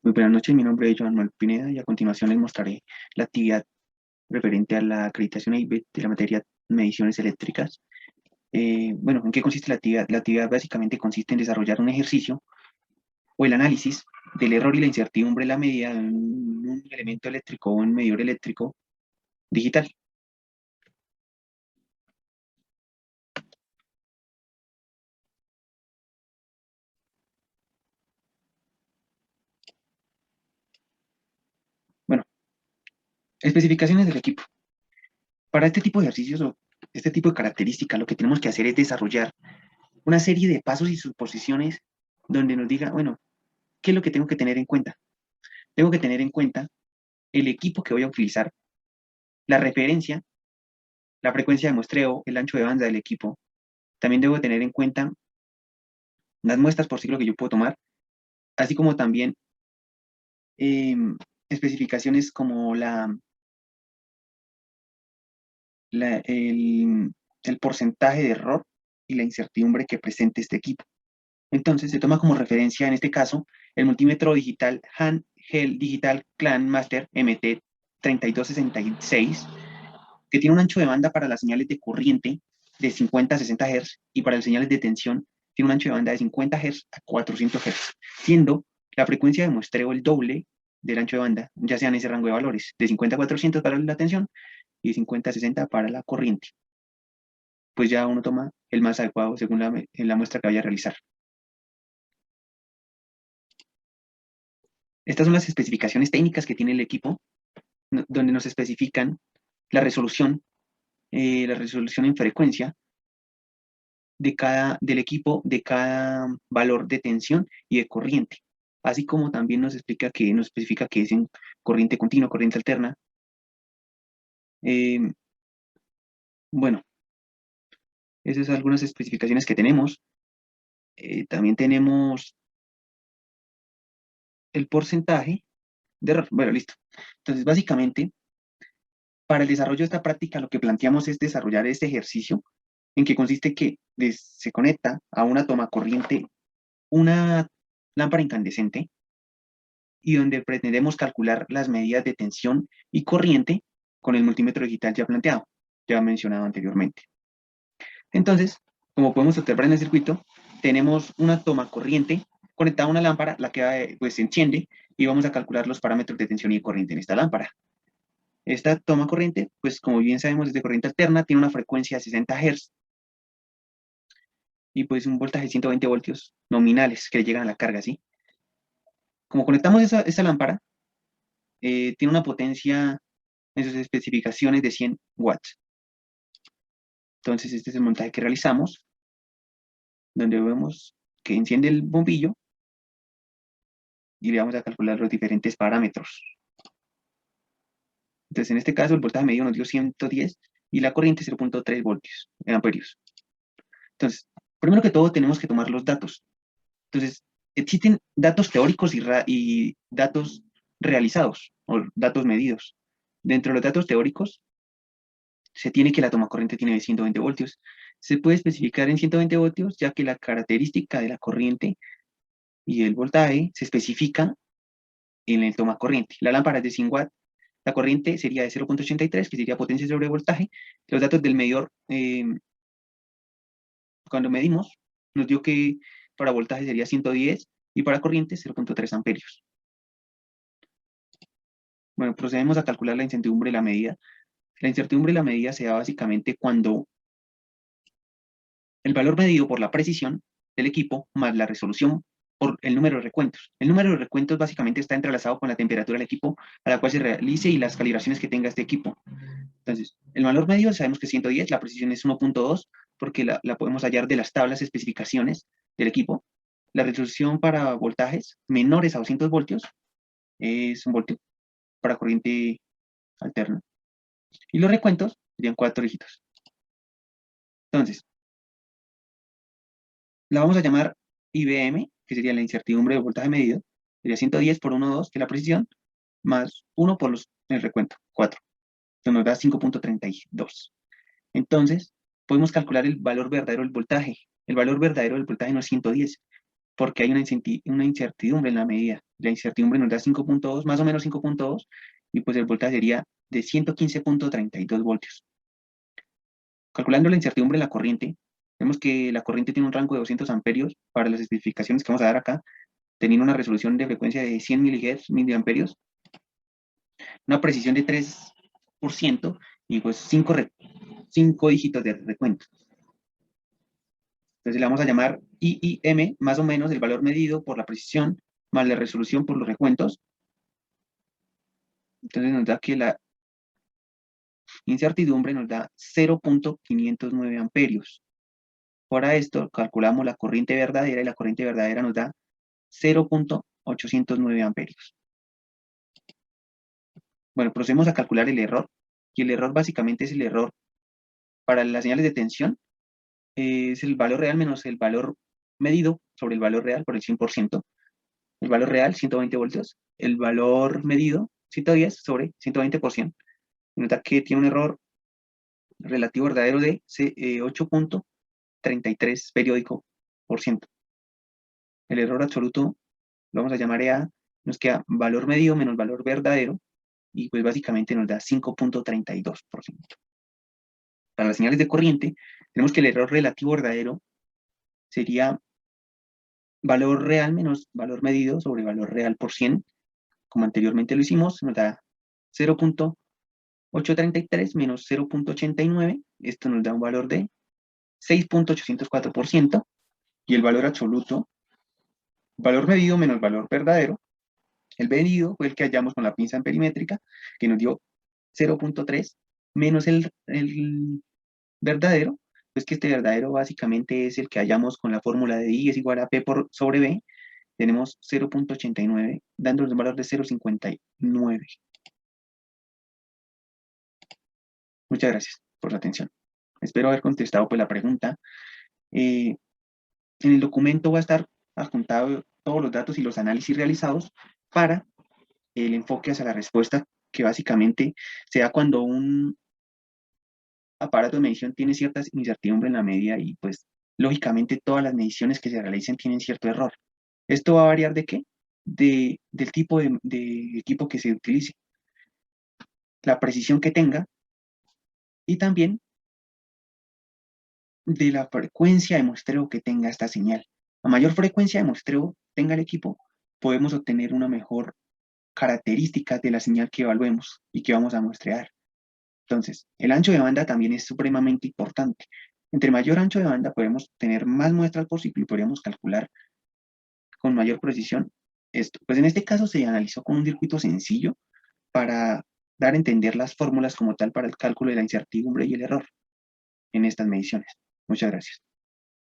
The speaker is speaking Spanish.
Muy buenas noches, mi nombre es Joan Manuel Pineda y a continuación les mostraré la actividad referente a la acreditación EIVET de la materia mediciones eléctricas. Bueno, ¿en qué consiste la actividad? La actividad básicamente consiste en desarrollar un ejercicio o el análisis del error y la incertidumbre en la medida de un elemento eléctrico o un medidor eléctrico digital. Bueno, especificaciones del equipo. Para este tipo de ejercicios o este tipo de características, lo que tenemos que hacer es desarrollar una serie de pasos y suposiciones donde nos diga, bueno, ¿qué es lo que tengo que tener en cuenta? Tengo que tener en cuenta el equipo que voy a utilizar, la referencia, la frecuencia de muestreo, el ancho de banda del equipo. También debo tener en cuenta las muestras por ciclo que yo puedo tomar, así como también eh, especificaciones como la- el, el porcentaje de error y la incertidumbre que presente este equipo. Entonces se toma como referencia en este caso el multímetro digital Handheld Digital Clan Master MT3266, que tiene un ancho de banda para las señales de corriente de 50 a 60 Hz y para las señales de tensión tiene un ancho de banda de 50 Hz a 400 Hz, siendo la frecuencia de muestreo el doble del ancho de banda, ya sea en ese rango de valores, de 50 a 400 para la tensión y de 50 a 60 para la corriente. Pues ya uno toma el más adecuado según la muestra que vaya a realizar. Estas son las especificaciones técnicas que tiene el equipo, donde nos especifican la la resolución en frecuencia del equipo, de cada valor de tensión y de corriente, así como también nos especifica que es en corriente continua, corriente alterna. Eh, bueno, esas son algunas especificaciones que tenemos. También tenemos el porcentaje de error. Bueno, listo. Entonces, básicamente, para el desarrollo de esta práctica, lo que planteamos es desarrollar este ejercicio en que consiste que se conecta a una toma corriente una lámpara incandescente y donde pretendemos calcular las medidas de tensión y corriente con el multímetro digital ya planteado, ya mencionado anteriormente. Entonces, como podemos observar en el circuito, tenemos una toma corriente conectada a una lámpara, la que pues se enciende y vamos a calcular los parámetros de tensión y corriente en esta lámpara. Esta toma corriente, pues como bien sabemos, es de corriente alterna, tiene una frecuencia de 60 Hz y pues un voltaje de 120 voltios nominales que le llegan a la carga, ¿sí? Como conectamos esa lámpara, tiene una potencia en sus especificaciones de 100 watts. Entonces, este es el montaje que realizamos, donde vemos que enciende el bombillo y le vamos a calcular los diferentes parámetros. Entonces, en este caso, el voltaje medio nos dio 110 y la corriente 0.3 voltios, en amperios. Entonces, primero que todo, tenemos que tomar los datos. Entonces, existen datos teóricos y datos realizados o datos medidos. Dentro de los datos teóricos, se tiene que la toma corriente tiene 120 voltios. Se puede especificar en 120 voltios, ya que la característica de la corriente y el voltaje se especifica en el toma corriente. La lámpara es de 100 watts, la corriente sería de 0.83, que sería potencia sobre voltaje. Los datos del medidor, cuando medimos, nos dio que para voltaje sería 110 y para corriente 0.3 amperios. Bueno, procedemos a calcular la incertidumbre y la medida. La incertidumbre y la medida se da básicamente cuando el valor medido por la precisión del equipo más la resolución por el número de recuentos. El número de recuentos básicamente está entrelazado con la temperatura del equipo a la cual se realice y las calibraciones que tenga este equipo. Entonces, el valor medio sabemos que es 110, la precisión es 1.2 porque la podemos hallar de las tablas especificaciones del equipo. La resolución para voltajes menores a 200 voltios es un voltio para corriente alterna. Y los recuentos serían 4 dígitos. Entonces, la vamos a llamar IBM, que sería la incertidumbre de voltaje medido, sería 110 por 1,2, que es la precisión, más 1 por el recuento, 4, que nos da 5.32. Entonces, podemos calcular el valor verdadero del voltaje. El valor verdadero del voltaje no es 110, porque hay una incertidumbre en la medida. La incertidumbre nos da 5.2, más o menos 5.2, y pues el voltaje sería de 115.32 voltios. Calculando la incertidumbre en la corriente, vemos que la corriente tiene un rango de 200 amperios para las especificaciones que vamos a dar acá, teniendo una resolución de frecuencia de 100 miliamperios, una precisión de 3% y pues 5 dígitos de recuento. Entonces le vamos a llamar IIM, más o menos el valor medido por la precisión, más la resolución por los recuentos. Entonces nos da que la incertidumbre nos da 0.509 amperios. Para esto calculamos la corriente verdadera y la corriente verdadera nos da 0.809 amperios. Bueno, procedemos a calcular el error, y el error básicamente es el error para las señales de tensión, es el valor real menos el valor medido sobre el valor real por el 100%. El valor real, 120 voltios, el valor medido, 110 sobre 120%. Nota que tiene un error relativo verdadero de 8.33 periódico por ciento. El error absoluto lo vamos a llamar EA, nos queda valor medido menos valor verdadero, y pues básicamente nos da 5.32%. Para las señales de corriente, tenemos que el error relativo verdadero sería valor real menos valor medido sobre valor real por 100, como anteriormente lo hicimos, nos da 0.833 menos 0.89, esto nos da un valor de 6.804%, y el valor absoluto, valor medido menos valor verdadero, el medido fue el que hallamos con la pinza amperimétrica, que nos dio 0.3 menos el verdadero, pues que este verdadero básicamente es el que hallamos con la fórmula de I es igual a P sobre B, tenemos 0.89, dándonos un valor de 0.59. Muchas gracias por su atención. Espero haber contestado pues la pregunta. En el documento va a estar adjuntado todos los datos y los análisis realizados para el enfoque hacia la respuesta, que básicamente se da cuando un aparato de medición tiene cierta incertidumbre en la medida y pues lógicamente todas las mediciones que se realicen tienen cierto error. ¿Esto va a variar de qué? Del tipo de equipo que se utilice, la precisión que tenga y también de la frecuencia de muestreo que tenga esta señal. A mayor frecuencia de muestreo tenga el equipo, podemos obtener una mejor característica de la señal que evaluemos y que vamos a muestrear. Entonces, el ancho de banda también es supremamente importante. Entre mayor ancho de banda podemos tener más muestras por ciclo y podríamos calcular con mayor precisión esto. Pues en este caso se analizó con un circuito sencillo para dar a entender las fórmulas como tal para el cálculo de la incertidumbre y el error en estas mediciones. Muchas gracias.